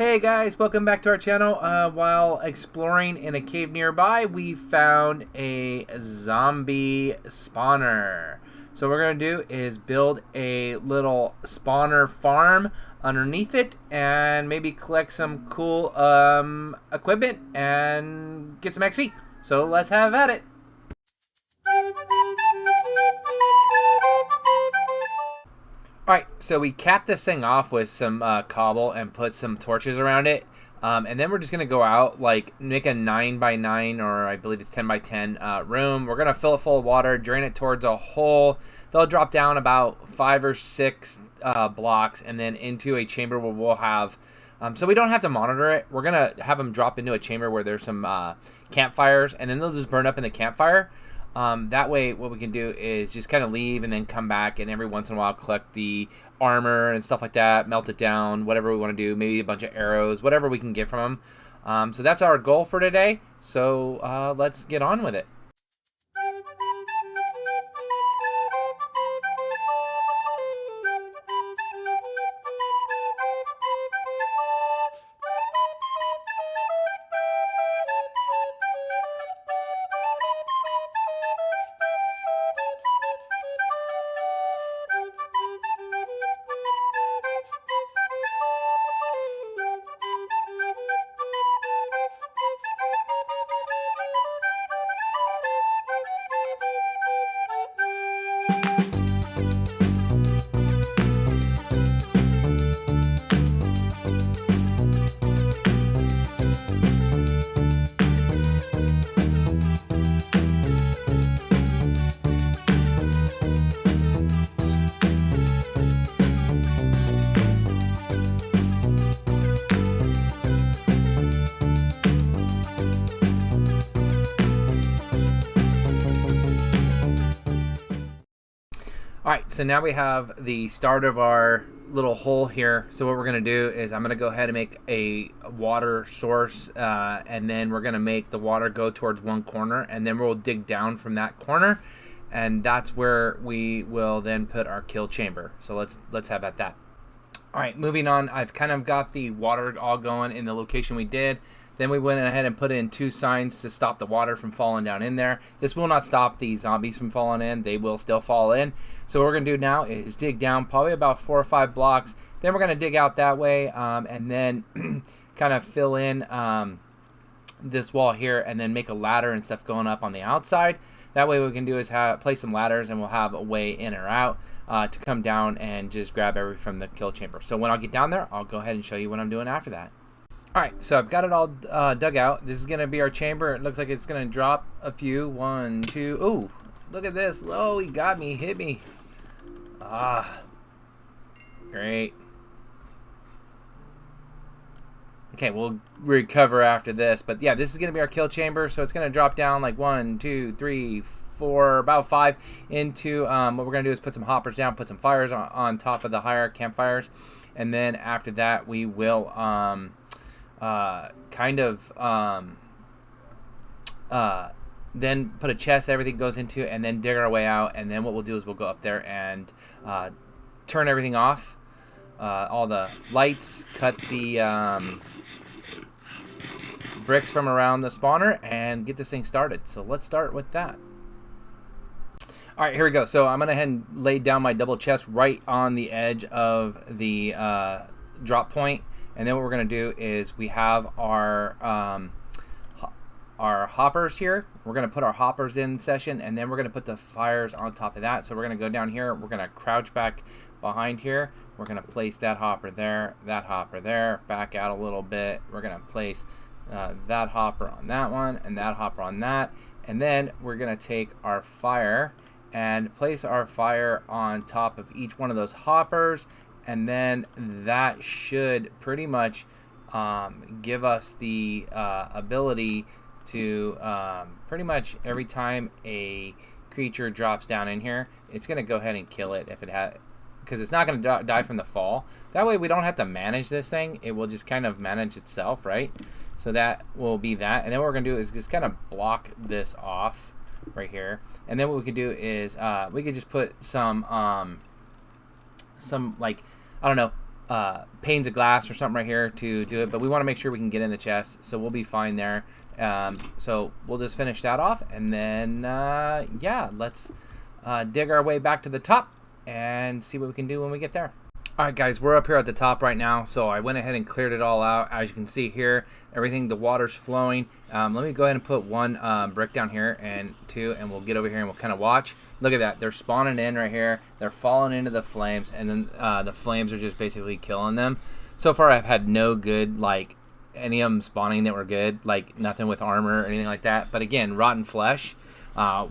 Hey guys, welcome back to our channel. While exploring in a cave nearby, we found a zombie spawner. So what we're going to do is build a little spawner farm underneath it and maybe collect some cool equipment and get some XP. So let's have at it. Alright, so we capped this thing off with some cobble and put some torches around it. And then we're just going to go out, like, make a 9x9, or I believe it's 10x10 room. We're going to fill it full of water, drain it towards a hole. They'll drop down about 5 or 6 blocks and then into a chamber where we'll have... so we don't have to monitor it. We're going to have them drop into a chamber where there's some campfires, and then they'll just burn up in the campfire. That way what we can do is just kind of leave and then come back and every once in a while collect the armor and stuff like that, melt it down, whatever we want to do, maybe a bunch of arrows, whatever we can get from them. So that's our goal for today. So let's get on with it. Alright, so now we have the start of our little hole here. So what we're going to do is I'm going to go ahead and make a water source, and then we're going to make the water go towards one corner, and then we'll dig down from that corner, and that's where we will then put our kill chamber. So let's have at that. Alright, moving on, I've kind of got the water all going in the location we did. Then we went ahead and put in 2 signs to stop the water from falling down in there. This will not stop the zombies from falling in. They will still fall in. So what we're going to do now is dig down probably about 4 or 5 blocks. Then we're going to dig out that way, and then kind of fill in this wall here and then make a ladder and stuff going up on the outside. That way what we can do is place some ladders, and we'll have a way in or out to come down and just grab everything from the kill chamber. So when I get down there, I'll go ahead and show you what I'm doing after that. Alright, so I've got it all dug out. This is going to be our chamber. It looks like it's going to drop a few. 1, 2. Ooh, look at this. Oh, he got me. Hit me. Ah. Great. Okay, we'll recover after this. But yeah, this is going to be our kill chamber. So it's going to drop down like 1, 2, 3, 4, about 5 into... what we're going to do is put some hoppers down, put some fires on top of the higher campfires. And then after that, we will... then put a chest everything goes into, and then dig our way out. And then what we'll do is we'll go up there and turn everything off, all the lights, cut the bricks from around the spawner, and get this thing started. So let's start with that. Alright, here we go. So I'm gonna head and lay down my double chest right on the edge of the drop point. And then what we're going to do is we have our hoppers here. We're going to put our hoppers in session, and then we're going to put the fires on top of that. So we're going to go down here. We're going to crouch back behind here. We're going to place that hopper there, back out a little bit. We're going to place that hopper on that one and that hopper on that. And then we're going to take our fire and place our fire on top of each one of those hoppers. And then that should pretty much give us the ability to pretty much every time a creature drops down in here, it's going to go ahead and kill it if it has, because it's not going to die from the fall. That way we don't have to manage this thing. It will just kind of manage itself, right? So that will be that. And then what we're going to do is just kind of block this off right here. And then what we could do is we could just put some like, I don't know, panes of glass or something right here to do it, but we want to make sure we can get in the chest, so we'll be fine there. So we'll just finish that off, and then yeah, let's dig our way back to the top and see what we can do when we get there. Alright guys, we're up here at the top right now, so I went ahead and cleared it all out. As you can see here, everything, the water's flowing. Let me go ahead and put one brick down here and two, and we'll get over here and we'll kind of watch. Look at that, they're spawning in right here, they're falling into the flames, and then the flames are just basically killing them. So far I've had no good, like, any of them spawning that were good, like nothing with armor or anything like that. But again, rotten flesh.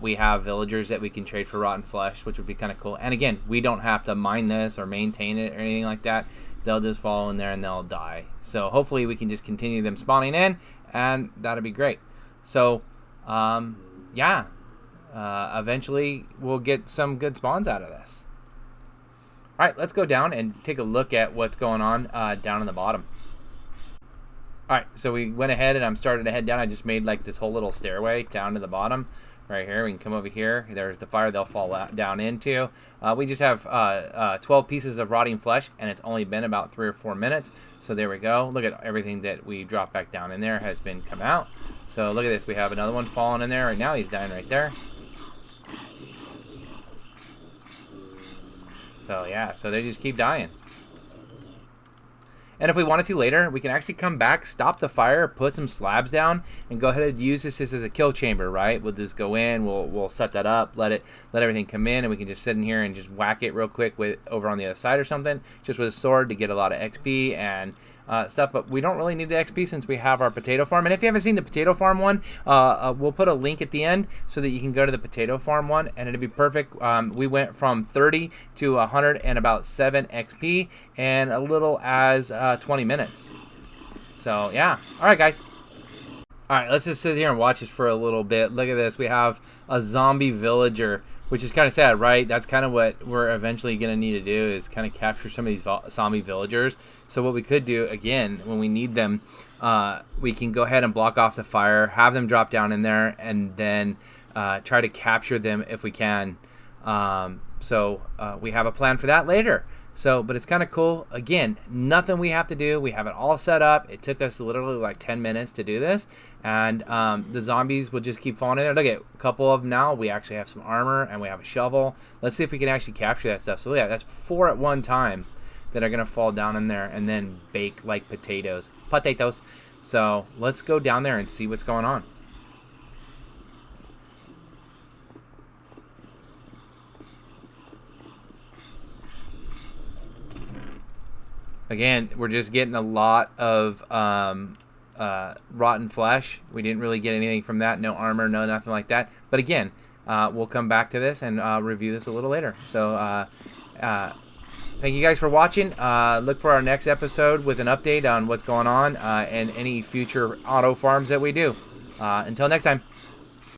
We have villagers that we can trade for rotten flesh, which would be kind of cool. And again, we don't have to mine this or maintain it or anything like that. They'll just fall in there and they'll die. So hopefully we can just continue them spawning in, and that'll be great. So yeah, eventually we'll get some good spawns out of this. All right, let's go down and take a look at what's going on down in the bottom. All right, so we went ahead and I'm starting to head down. I just made like this whole little stairway down to the bottom. Right here, we can come over here. There's the fire they'll fall down into. We just have 12 pieces of rotting flesh, and it's only been about 3 or 4 minutes. So there we go. Look at everything that we dropped back down in there has been come out. So look at this. We have another one falling in there right now. He's dying right there. So yeah, so they just keep dying. And if we wanted to later, we can actually come back, stop the fire, put some slabs down, and go ahead and use this as a kill chamber, right? We'll just go in, we'll set that up, let everything come in, and we can just sit in here and just whack it real quick with over on the other side or something, just with a sword to get a lot of XP and stuff. But we don't really need the XP since we have our potato farm. And if you haven't seen the potato farm one, we'll put a link at the end so that you can go to the potato farm one, and it'll be perfect. We went from 30 to 107 XP and a little as 20 minutes. So yeah, all right guys. All right, let's just sit here and watch this for a little bit. Look at this. We have a zombie villager, which is kind of sad, right? That's kind of what we're eventually going to need to do, is kind of capture some of these zombie villagers. So what we could do, again, when we need them, we can go ahead and block off the fire, have them drop down in there, and then try to capture them if we can. So we have a plan for that later. So, but it's kind of cool. Again, nothing we have to do. We have it all set up. It took us literally like 10 minutes to do this. And the zombies will just keep falling in there. Look at a couple of them now. We actually have some armor and we have a shovel. Let's see if we can actually capture that stuff. So yeah, that's 4 at one time that are going to fall down in there and then bake like potatoes. Potatoes. So let's go down there and see what's going on. Again, we're just getting a lot of rotten flesh. We didn't really get anything from that. No armor, no nothing like that. But again, we'll come back to this and review this a little later. So thank you guys for watching. Look for our next episode with an update on what's going on and any future auto farms that we do. Until next time.